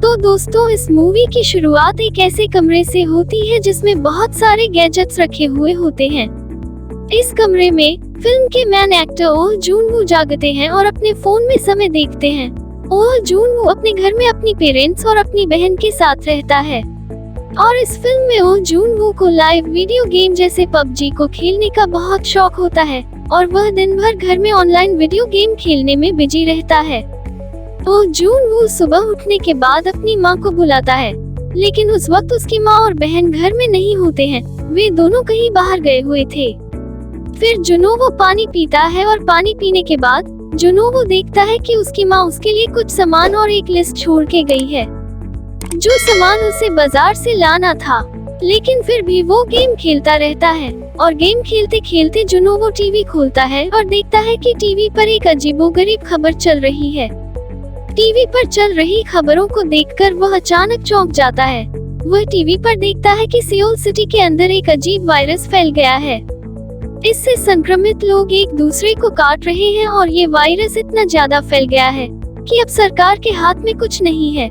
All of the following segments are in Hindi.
तो दोस्तों, इस मूवी की शुरुआत एक ऐसे कमरे से होती है जिसमें बहुत सारे गैजेट्स रखे हुए होते हैं। इस कमरे में फिल्म के मेन एक्टर ओह जून वू जागते हैं और अपने फोन में समय देखते हैं। ओह जून वू अपने घर में अपनी पेरेंट्स और अपनी बहन के साथ रहता है और इस फिल्म में ओह जून वू को लाइव वीडियो गेम जैसे पबजी को खेलने का बहुत शौक होता है और वह दिन भर घर में ऑनलाइन वीडियो गेम खेलने में बिजी रहता है। ओह जून वू सुबह उठने के बाद अपनी माँ को बुलाता है, लेकिन उस वक्त उसकी माँ और बहन घर में नहीं होते हैं, वे दोनों कहीं बाहर गए हुए थे। फिर जुनोवो पानी पीता है और पानी पीने के बाद जुनोवो देखता है कि उसकी माँ उसके लिए कुछ सामान और एक लिस्ट छोड़ के गई है, जो सामान उसे बाजार से लाना था। लेकिन फिर भी वो गेम खेलता रहता है और गेम खेलते खेलते जुनोवो टीवी खोलता है और देखता है कि टीवी पर एक अजीबोगरीब खबर चल रही है। टीवी पर चल रही खबरों को देखकर वह अचानक चौंक जाता है। वह टीवी पर देखता है कि सियोल सिटी के अंदर एक अजीब वायरस फैल गया है। इससे संक्रमित लोग एक दूसरे को काट रहे हैं और ये वायरस इतना ज्यादा फैल गया है कि अब सरकार के हाथ में कुछ नहीं है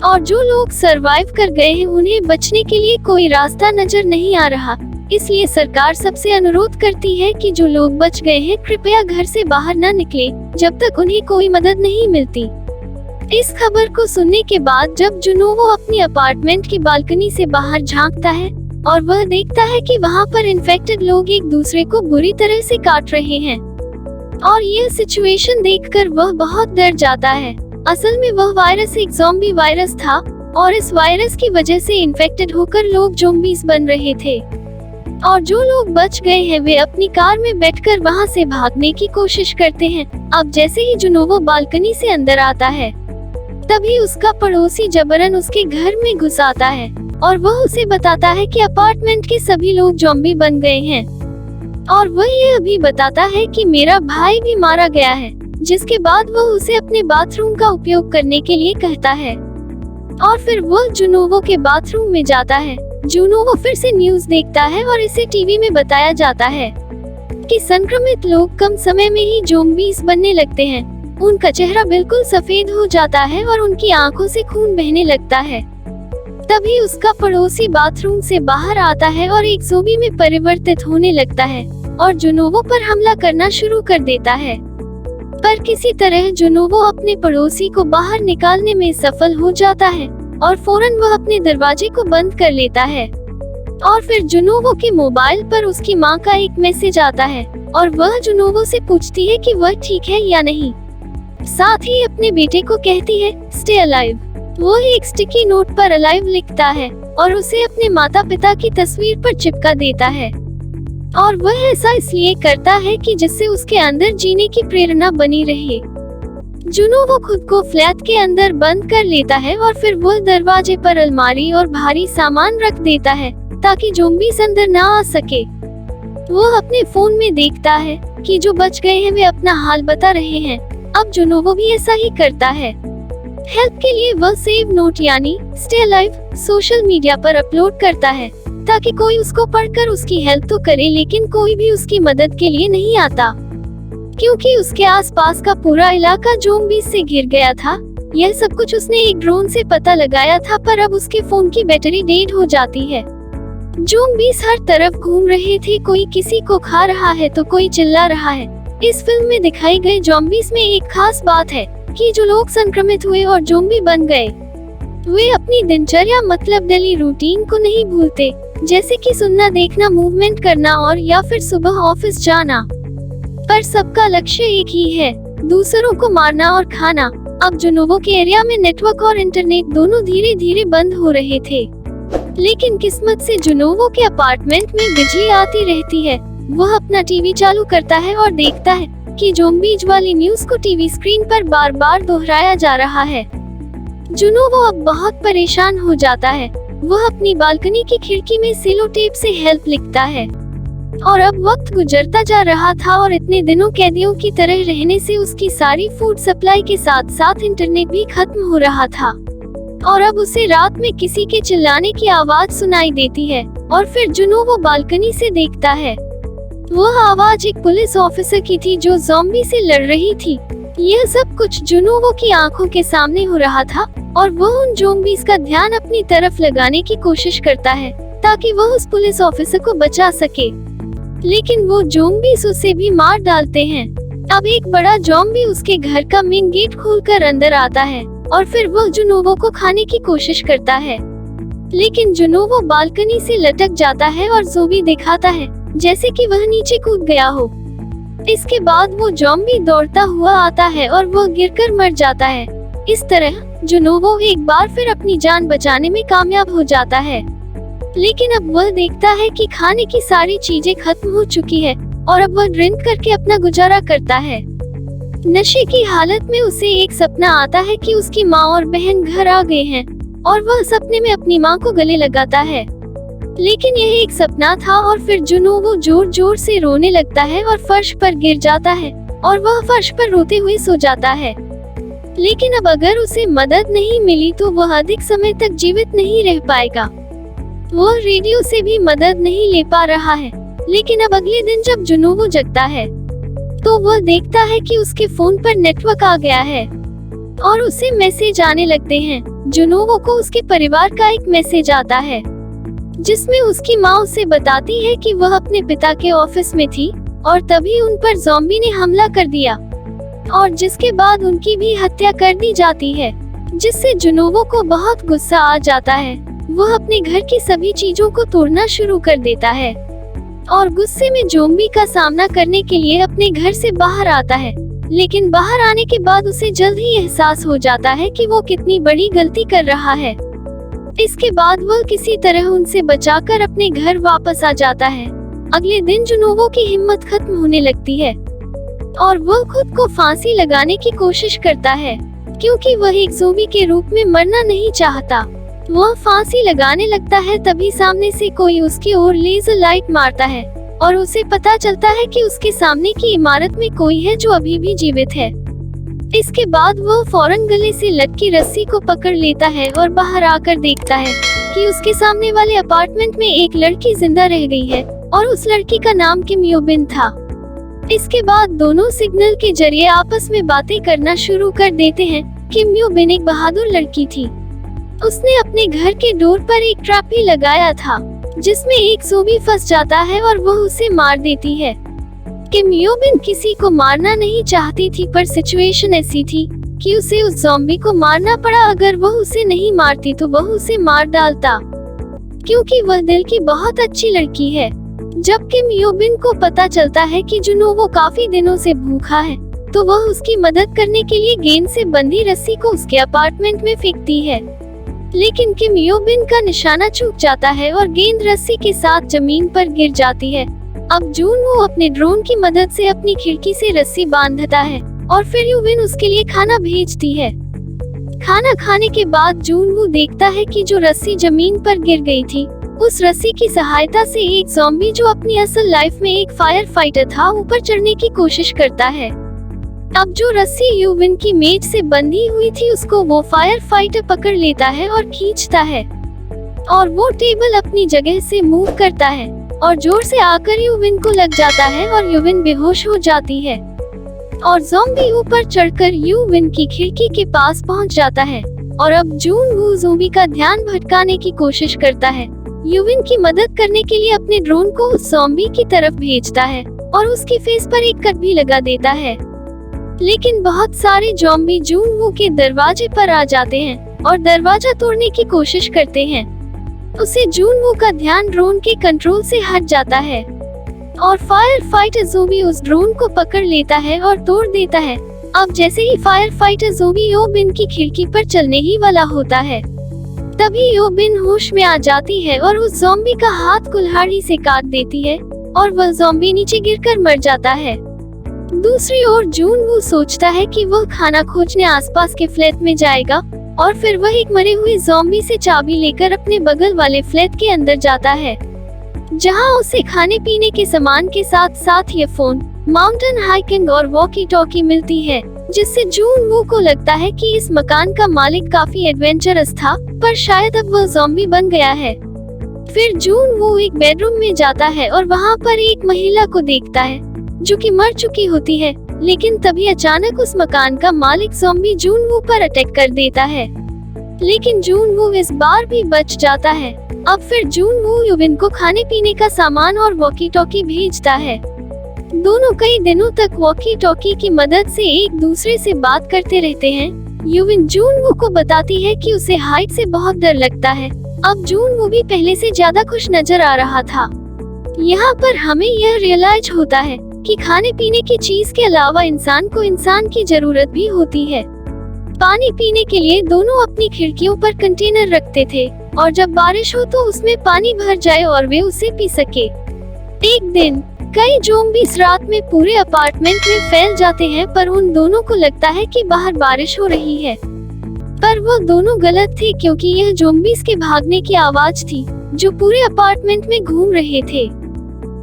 और जो लोग सरवाइव कर गए हैं उन्हें बचने के लिए कोई रास्ता नजर नहीं आ रहा। इसलिए सरकार सबसे अनुरोध करती है कि जो लोग बच गए हैं कृपया घर से बाहर न निकले जब तक उन्हें कोई मदद नहीं मिलती। इस खबर को सुनने के बाद जब जुनोवो अपनी अपार्टमेंट की बालकनी से बाहर झांकता है और वह देखता है कि वहां पर इन्फेक्टेड लोग एक दूसरे को बुरी तरह से काट रहे हैं और यह सिचुएशन देखकर वह बहुत डर जाता है। असल में वह वायरस एक ज़ॉम्बी वायरस था और इस वायरस की वजह से इन्फेक्टेड होकर लोग ज़ॉम्बीज बन रहे थे और जो लोग बच गए हैं वे अपनी कार में बैठकर वहां से भागने की कोशिश करते हैं। अब जैसे ही जुनोवो बालकनी से अंदर आता है तभी उसका पड़ोसी जबरन उसके घर में घुस आता है और वह उसे बताता है कि अपार्टमेंट के सभी लोग ज़ॉम्बी बन गए हैं और वह यह भी बताता है कि मेरा भाई भी मारा गया है, जिसके बाद वह उसे अपने बाथरूम का उपयोग करने के लिए कहता है और फिर वह जुनोवो के बाथरूम में जाता है। जुनोवो फिर से न्यूज़ देखता है और इसे टीवी में बताया जाता है कि संक्रमित लोग कम समय में ही ज़ॉम्बीज बनने लगते हैं। उनका चेहरा बिल्कुल सफेद हो जाता है और उनकी आंखों से खून बहने लगता है। तभी उसका पड़ोसी बाथरूम से बाहर आता है और एक ज़ॉम्बी में परिवर्तित होने लगता है और जुनोवो पर हमला करना शुरू कर देता है। पर किसी तरह जुनोवो अपने पड़ोसी को बाहर निकालने में सफल हो जाता है और फौरन वह अपने दरवाजे को बंद कर लेता है और फिर जुनोवो के मोबाइल पर उसकी माँ का एक मैसेज आता है और वह जुनोवो से पूछती है कि वह ठीक है या नहीं। साथ ही अपने बेटे को कहती है स्टे अलाइव। वो एक स्टिकी नोट पर अलाइव लिखता है और उसे अपने माता पिता की तस्वीर पर चिपका देता है और वह ऐसा इसलिए करता है कि जिससे उसके अंदर जीने की प्रेरणा बनी रहे। जुनोवो खुद को फ्लैट के अंदर बंद कर लेता है और फिर वह दरवाजे पर अलमारी और भारी सामान रख देता है ताकि ज़ॉम्बीज़ अंदर ना आ सके। वह अपने फोन में देखता है कि जो बच गए हैं वे अपना हाल बता रहे हैं। अब जुनोवो भी ऐसा ही करता है। हेल्प के लिए वह सेव नोट यानी स्टे अलाइव सोशल मीडिया पर अपलोड करता है ताकि कोई उसको पढ़कर उसकी हेल्प तो करे, लेकिन कोई भी उसकी मदद के लिए नहीं आता क्योंकि उसके आसपास का पूरा इलाका ज़ॉम्बीज़ से घिर गया था। यह सब कुछ उसने एक ड्रोन से पता लगाया था, पर अब उसके फोन की बैटरी डेड हो जाती है। ज़ॉम्बीज़ हर तरफ घूम रहे थे, कोई किसी को खा रहा है तो कोई चिल्ला रहा है। इस फिल्म में दिखाई गए ज़ॉम्बीज़ में एक खास बात है कि जो लोग संक्रमित हुए और ज़ॉम्बी बन गए वे अपनी दिनचर्या मतलब डेली रूटीन को नहीं भूलते, जैसे कि सुनना, देखना, मूवमेंट करना और या फिर सुबह ऑफिस जाना। पर सबका लक्ष्य एक ही है, दूसरों को मारना और खाना। अब जुनोवो के एरिया में नेटवर्क और इंटरनेट दोनों धीरे धीरे बंद हो रहे थे, लेकिन किस्मत से जुनोवो के अपार्टमेंट में बिजली आती रहती है। वह अपना टीवी चालू करता है और देखता है कि ज़ॉम्बीज़ वाली न्यूज़ को टीवी स्क्रीन पर बार बार दोहराया जा रहा है। जुनोवो अब बहुत परेशान हो जाता है। वह अपनी बालकनी की खिड़की में सेलो टेप से हेल्प लिखता है और अब वक्त गुजरता जा रहा था और इतने दिनों कैदियों की तरह रहने से उसकी सारी फूड सप्लाई के साथ साथ इंटरनेट भी खत्म हो रहा था और अब उसे रात में किसी के चिल्लाने की आवाज सुनाई देती है और फिर जुनोवो बालकनी से देखता है। वह आवाज एक पुलिस ऑफिसर की थी जो ज़ॉम्बी से लड़ रही थी। यह सब कुछ जुनोवो की आंखों के सामने हो रहा था और वह उन ज़ॉम्बीज़ का ध्यान अपनी तरफ लगाने की कोशिश करता है ताकि वह उस पुलिस ऑफिसर को बचा सके, लेकिन वो ज़ॉम्बीज़ उसे भी मार डालते हैं। अब एक बड़ा ज़ॉम्बी उसके घर का मेन गेट खोलकर अंदर आता है और फिर वह जुनोवो को खाने की कोशिश करता है, लेकिन जुनोवो बालकनी से लटक जाता है और ज़ॉम्बी दिखाता है जैसे कि वह नीचे कूद गया हो। इसके बाद वो ज़ॉम्बी दौड़ता हुआ आता है और वह गिरकर मर जाता है। इस तरह जुनोवो एक बार फिर अपनी जान बचाने में कामयाब हो जाता है, लेकिन अब वह देखता है कि खाने की सारी चीजें खत्म हो चुकी है और अब वह ड्रिंक करके अपना गुजारा करता है। नशे की हालत में उसे एक सपना आता है कि उसकी माँ और बहन घर आ गए हैं और वह सपने में अपनी माँ को गले लगाता है, लेकिन यह एक सपना था। और फिर जुनोवो जोर जोर से रोने लगता है और फर्श पर गिर जाता है और वह फर्श पर रोते हुए सो जाता है। लेकिन अब अगर उसे मदद नहीं मिली तो वह अधिक समय तक जीवित नहीं रह पाएगा। वह रेडियो से भी मदद नहीं ले पा रहा है, लेकिन अब अगले दिन जब जुनोवो जगता है तो वह देखता है कि उसके फोन पर नेटवर्क आ गया है और उसे मैसेज आने लगते हैं। जुनोवो को उसके परिवार का एक मैसेज आता है जिसमें उसकी माँ उसे बताती है कि वह अपने पिता के ऑफिस में थी और तभी उन पर ज़ॉम्बी ने हमला कर दिया और जिसके बाद उनकी भी हत्या कर दी जाती है, जिससे जुनोवो को बहुत गुस्सा आ जाता है। वह अपने घर की सभी चीजों को तोड़ना शुरू कर देता है और गुस्से में ज़ॉम्बी का सामना करने के लिए अपने घर से बाहर आता है, लेकिन बाहर आने के बाद उसे जल्द ही एहसास हो जाता है कि वो कितनी बड़ी गलती कर रहा है। इसके बाद वह किसी तरह उनसे बचाकर अपने घर वापस आ जाता है। अगले दिन जुनोवो की हिम्मत खत्म होने लगती है और वह खुद को फांसी लगाने की कोशिश करता है, क्योंकि वह एक ज़ॉम्बी के रूप में मरना नहीं चाहता। वह फांसी लगाने लगता है, तभी सामने से कोई उसकी ओर लेजर लाइट मारता है और उसे पता चलता है कि उसके सामने की इमारत में कोई है जो अभी भी जीवित है। इसके बाद वह फौरन गले से लटकी रस्सी को पकड़ लेता है और बाहर आकर देखता है कि उसके सामने वाले अपार्टमेंट में एक लड़की जिंदा रह गई है और उस लड़की का नाम किम योबिन था। इसके बाद दोनों सिग्नल के जरिए आपस में बातें करना शुरू कर देते हैं। किम योबिन एक बहादुर लड़की थी। उसने अपने घर के डोर पर एक ट्रैप भी लगाया था जिसमें एक ज़ॉम्बी फंस जाता है और वह उसे मार देती है। किम योबिन किसी को मारना नहीं चाहती थी, पर सिचुएशन ऐसी थी कि उसे उस ज़ॉम्बी को मारना पड़ा। अगर वह उसे नहीं मारती तो वह उसे मार डालता, क्योंकि वह दिल की बहुत अच्छी लड़की है। जब किम योबिन को पता चलता है कि जुनोवो काफी दिनों से भूखा है तो वह उसकी मदद करने के लिए गेंद से बंधी रस्सी को उसके अपार्टमेंट में फेंकती है, लेकिन किम योबिन का निशाना चूक जाता है और गेंद रस्सी के साथ जमीन पर गिर जाती है। अब जुनवो अपने ड्रोन की मदद से अपनी खिड़की से रस्सी बांधता है और फिर योबिन उसके लिए खाना भेजती है। खाना खाने के बाद जुनवो देखता है कि जो रस्सी जमीन पर गिर गई थी, उस रस्सी की सहायता से एक ज़ॉम्बी जो अपनी असल लाइफ में एक फायर फाइटर था, ऊपर चढ़ने की कोशिश करता है। अब जो रस्सी योबिन की मेज से बंधी हुई थी उसको वो फायर फाइटर पकड़ लेता है और खींचता है और वो टेबल अपनी जगह से मूव करता है और जोर से आकर योबिन को लग जाता है और योबिन बेहोश हो जाती है और ज़ॉम्बी ऊपर चढ़कर योबिन की खिड़की के पास पहुंच जाता है। और अब जुनवो ज़ॉम्बी का ध्यान भटकाने की कोशिश करता है। योबिन की मदद करने के लिए अपने ड्रोन को उस ज़ॉम्बी की तरफ भेजता है और उसके फेस पर एक कट भी लगा देता है, लेकिन बहुत सारे ज़ॉम्बी जुनवो के दरवाजे पर आ जाते हैं और दरवाजा तोड़ने की कोशिश करते हैं। उसे जुनवो का ध्यान ड्रोन के कंट्रोल से हट जाता है और फायर फाइटर ज़ॉम्बी उस ड्रोन को पकड़ लेता है और तोड़ देता है। अब जैसे ही फायर फाइटर ज़ॉम्बी योबिन की खिड़की पर चलने ही वाला होता है, तभी योबिन होश में आ जाती है और उस ज़ॉम्बी का हाथ कुल्हाड़ी से काट देती है और वह ज़ॉम्बी नीचे गिरकर मर जाता है। दूसरी ओर जुनवो सोचता है कि वह खाना खोजने आसपास के फ्लैट में जाएगा और फिर वह एक मरे हुए ज़ॉम्बी से चाबी लेकर अपने बगल वाले फ्लैट के अंदर जाता है, जहां उसे खाने पीने के सामान के साथ साथ ईयरफोन, माउंटेन हाइकिंग और वॉकी टॉकी मिलती है, जिससे जुनवो को लगता है कि इस मकान का मालिक काफी एडवेंचरस था, पर शायद अब वह ज़ॉम्बी बन गया है। फिर जुनवो एक बेडरूम में जाता है और वहां पर एक महिला को देखता है जो कि मर चुकी होती है, लेकिन तभी अचानक उस मकान का मालिक ज़ॉम्बी जुनवो पर अटैक कर देता है लेकिन जून वू इस बार भी बच जाता है। अब फिर जून वू यूविन को खाने पीने का सामान और वॉकी टॉकी भेजता है। दोनों कई दिनों तक वॉकी टॉकी की मदद से एक दूसरे से बात करते रहते हैं। यूविन जून वू को बताती है कि उसे हाइट से बहुत डर लगता है। अब जून वू भी पहले से ज्यादा खुश नजर आ रहा था। यहाँ पर हमें यह रियलाइज होता है कि खाने पीने की चीज के अलावा इंसान को इंसान की जरूरत भी होती है। पानी पीने के लिए दोनों अपनी खिड़कियों पर कंटेनर रखते थे और जब बारिश हो तो उसमें पानी भर जाए और वे उसे पी सके। एक दिन कई ज़ॉम्बीज़ रात में पूरे अपार्टमेंट में फैल जाते हैं, पर उन दोनों को लगता है कि बाहर बारिश हो रही है। पर वो दोनों गलत थे, क्योंकि यह ज़ॉम्बीज़ के भागने की आवाज थी जो पूरे अपार्टमेंट में घूम रहे थे।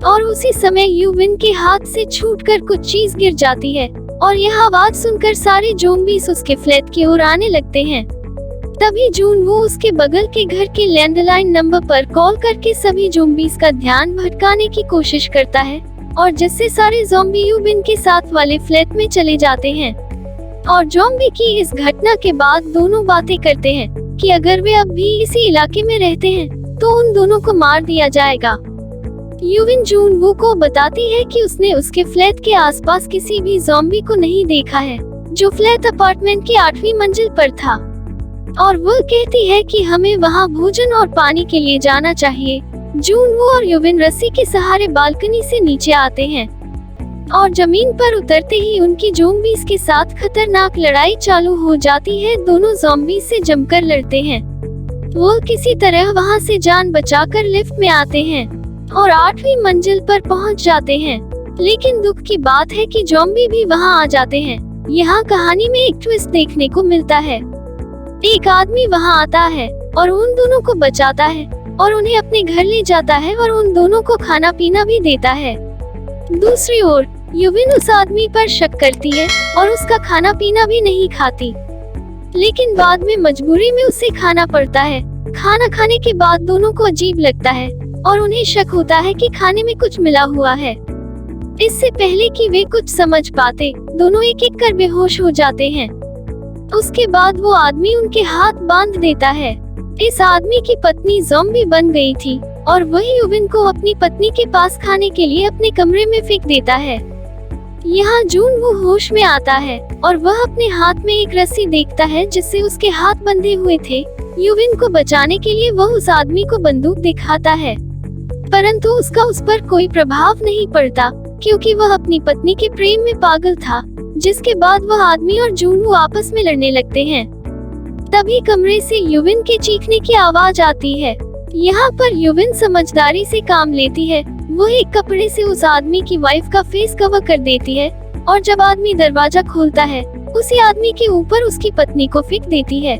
और उसी समय यूविन के हाथ से छूटकर कुछ चीज गिर जाती है और यह आवाज सुनकर सारे ज़ॉम्बीज़ उसके फ्लैट की ओर आने लगते हैं। तभी जून वो उसके बगल के घर के लैंडलाइन नंबर पर कॉल करके सभी ज़ॉम्बीज़ का ध्यान भटकाने की कोशिश करता है और जिससे सारे ज़ॉम्बी यूविन के साथ वाले फ्लैट में चले जाते हैं। और ज़ॉम्बी की इस घटना के बाद दोनों बातें करते हैं कि अगर वे अब भी इसी इलाके में रहते हैं तो उन दोनों को मार दिया जाएगा। यूविन जून वू को बताती है कि उसने उसके फ्लैट के आसपास किसी भी ज़ॉम्बी को नहीं देखा है जो फ्लैट अपार्टमेंट की 8वीं मंजिल पर था। और वो कहती है कि हमें वहाँ भोजन और पानी के लिए जाना चाहिए। जून वू और यूविन रस्सी के सहारे बालकनी से नीचे आते हैं और जमीन पर उतरते ही उनकी ज़ॉम्बीज़ के साथ खतरनाक लड़ाई चालू हो जाती है। दोनों ज़ॉम्बीज़ से जमकर लड़ते हैं। वो किसी तरह वहाँ से जान बचाकर लिफ्ट में आते हैं और 8वीं मंजिल पर पहुंच जाते हैं। लेकिन दुख की बात है कि ज़ॉम्बी भी वहां आ जाते हैं। यहाँ कहानी में एक ट्विस्ट देखने को मिलता है। एक आदमी वहां आता है और उन दोनों को बचाता है और उन्हें अपने घर ले जाता है और उन दोनों को खाना पीना भी देता है। दूसरी ओर यूविन उस आदमी पर शक करती है और उसका खाना पीना भी नहीं खाती, लेकिन बाद में मजबूरी में उसे खाना पड़ता है। खाना खाने के बाद दोनों को अजीब लगता है और उन्हें शक होता है कि खाने में कुछ मिला हुआ है। इससे पहले कि वे कुछ समझ पाते, दोनों एक एक कर बेहोश हो जाते हैं। उसके बाद वो आदमी उनके हाथ बांध देता है। इस आदमी की पत्नी ज़ॉम्बी बन गई थी और वही यूविन को अपनी पत्नी के पास खाने के लिए अपने कमरे में फेंक देता है। यहाँ जून वो होश में आता है और वह अपने हाथ में एक रस्सी देखता है जिससे उसके हाथ बंधे हुए थे। यूविन को बचाने के लिए वह उस आदमी को बंदूक दिखाता है, परंतु उसका उस पर कोई प्रभाव नहीं पड़ता क्योंकि वह अपनी पत्नी के प्रेम में पागल था। जिसके बाद वह आदमी और जूनवू आपस में लड़ने लगते हैं। तभी कमरे से यूविन के चीखने की आवाज आती है। यहाँ पर यूविन समझदारी से काम लेती है। वो एक कपड़े से उस आदमी की वाइफ का फेस कवर कर देती है और जब आदमी दरवाजा खोलता है उसी आदमी के ऊपर उसकी पत्नी को फेंक देती है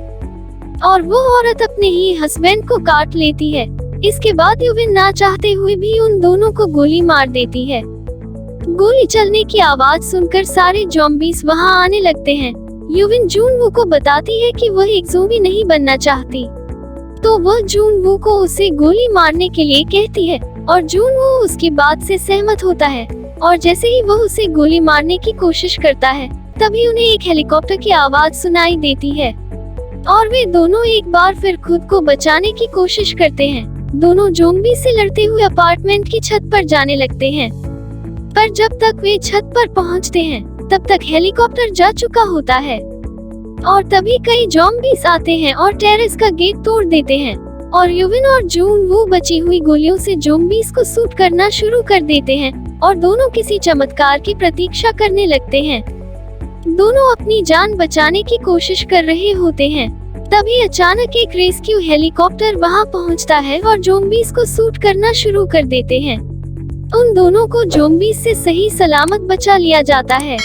और वो औरत अपने ही हस्बैंड को काट लेती है। इसके बाद यूविन ना चाहते हुए भी उन दोनों को गोली मार देती है। गोली चलने की आवाज सुनकर सारे ज़ॉम्बीज़ वहां आने लगते हैं। यूविन जूनवू को बताती है कि वह एक ज़ॉम्बी नहीं बनना चाहती, तो वह जूनवू को उसे गोली मारने के लिए कहती है और जूनवू उसकी बात से सहमत होता है। और जैसे ही वह उसे गोली मारने की कोशिश करता है तभी उन्हें एक हेलीकॉप्टर की आवाज सुनाई देती है और वे दोनों एक बार फिर खुद को बचाने की कोशिश करते हैं। दोनों ज़ॉम्बी से लड़ते हुए अपार्टमेंट की छत पर जाने लगते हैं, पर जब तक वे छत पर पहुंचते हैं तब तक हेलीकॉप्टर जा चुका होता है और तभी कई ज़ॉम्बीज़ आते हैं और टेरेस का गेट तोड़ देते हैं और यूविन और जूनवू बची हुई गोलियों से ज़ॉम्बीज़ को शूट करना शुरू कर देते हैं और दोनों किसी चमत्कार की प्रतीक्षा करने लगते हैं। दोनों अपनी जान बचाने की कोशिश कर रहे होते हैं। तभी अचानक एक रेस्क्यू हेलीकॉप्टर वहां पहुंचता है और ज़ॉम्बीज़ को शूट करना शुरू कर देते हैं। उन दोनों को ज़ॉम्बीज़ से सही सलामत बचा लिया जाता है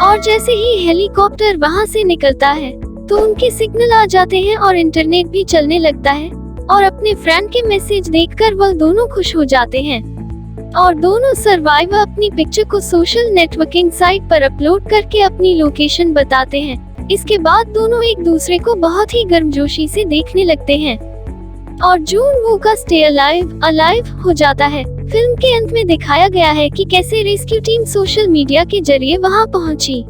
और जैसे ही हेलीकॉप्टर वहां से निकलता है तो उनके सिग्नल आ जाते हैं और इंटरनेट भी चलने लगता है और अपने फ्रेंड के मैसेज देखकर वह दोनों खुश हो जाते हैं और दोनों सर्वाइवर अपनी पिक्चर को सोशल नेटवर्किंग साइट पर अपलोड करके अपनी लोकेशन बताते हैं। इसके बाद दोनों एक दूसरे को बहुत ही गर्मजोशी से देखने लगते हैं और जूनवू का स्टे अलाइव हो जाता है। फिल्म के अंत में दिखाया गया है कि कैसे रेस्क्यू टीम सोशल मीडिया के जरिए वहां पहुंची।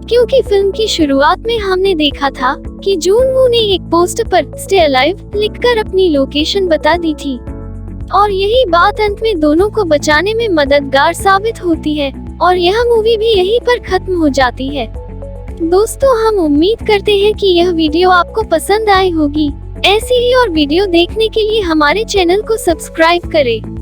क्योंकि फिल्म की शुरुआत में हमने देखा था कि जूनवू ने एक पोस्टर पर स्टे अलाइव लिखकर अपनी लोकेशन बता दी थी और यही बात अंत में दोनों को बचाने में मददगार साबित होती है और यह मूवी भी यहीं पर खत्म हो जाती है। दोस्तों, हम उम्मीद करते हैं कि यह वीडियो आपको पसंद आई होगी। ऐसी ही और वीडियो देखने के लिए हमारे चैनल को सब्सक्राइब करें।